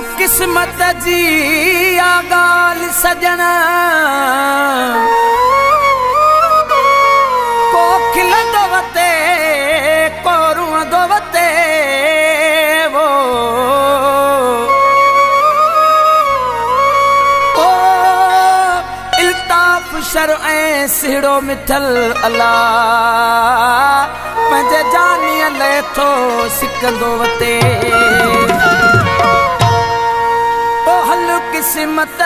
किस्मत जी आ ॻाल्हि सॼणा को खिलंदो वते को रुअंदो वते वो ओ इल्ताफ़ शर ऐं सिहड़ो मिठल अला पंहिंजे जानीअ लाइ थो सिकंदो वते किस्मत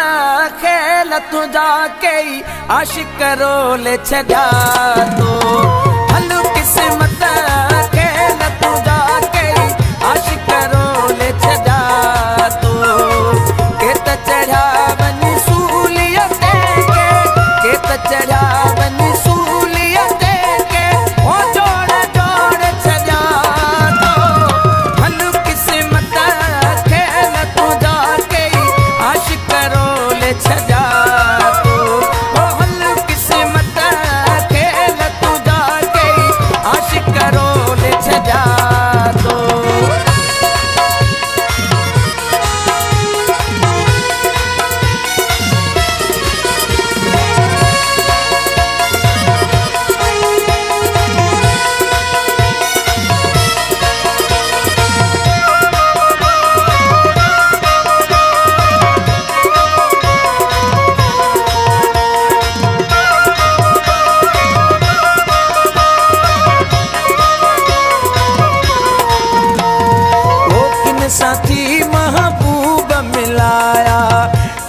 खेल तुझा कई आशिक रोले छॾा तो हल किस्मत खेल तुझा कई आशिक रोले छॾा तो के त चढ़ा वञी सूलियत के त चढ़ा वञी सूलियत के ओ जोड़ जोड़ छॾा तो हल किस्मत खेल तुझा कई आशिक रोले छॾा तो ओ हल किस्मत खेल तुझा कई आशिक रोले छॾा तो साथी महबूब मिलाया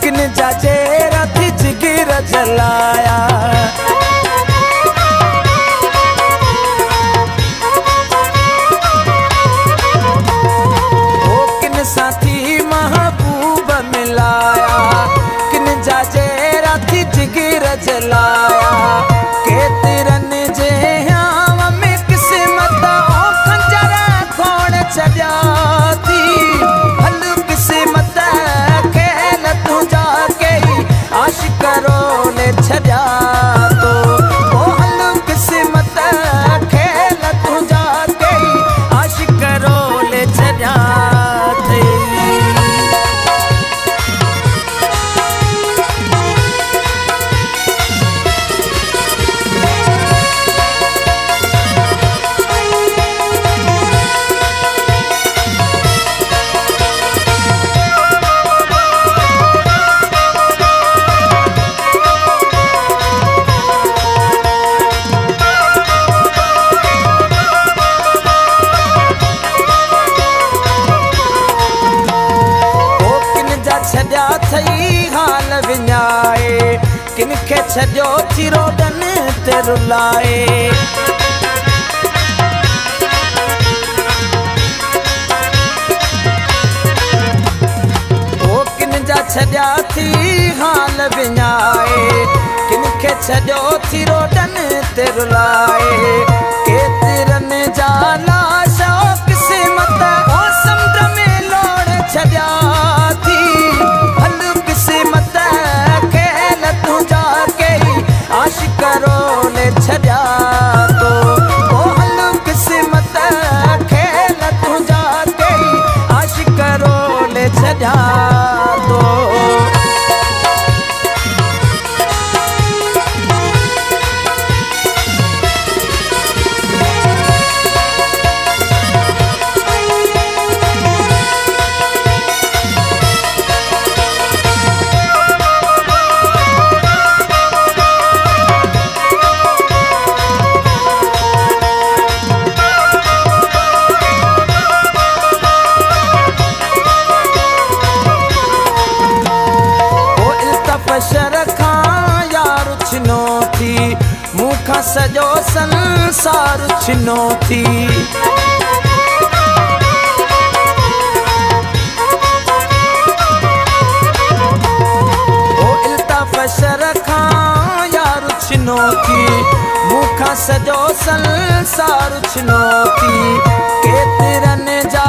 किन जा चेहरा थी जिगर जलाया ओ किन साथी महबूब मिलाया किन जा चेहरा थी जिगर जलाया के तिरन जे हाँ में किस्मत ओ खंजर खोड़ छॾिया आशिक रोले छॾा तो ओ हल किस्मत खेल तुझा कई आशिक रोले छॾा छॾिया थई हाल विञाए किन खे छॾियो थी रोडनि ते रुलाए ओ किन जा छॾिया थी हाल विञाए किन खे छॾियो थी रोडनि ते रुलाए केतिरनि जा लाश किस्मत ओ समुंड में लोड़ छॾिया आशिक रोले छॾा तो ओ हल किस्मत खेल तुझा कई आशिक रोले छॾा तो शर खां यार छिनो थी मूंखां सॼो संसार छिनो थी ओ इल्ताफ़ शर खां यार छिनो थी मूंखां सॼो संसार छिनो थी केतिरनि जा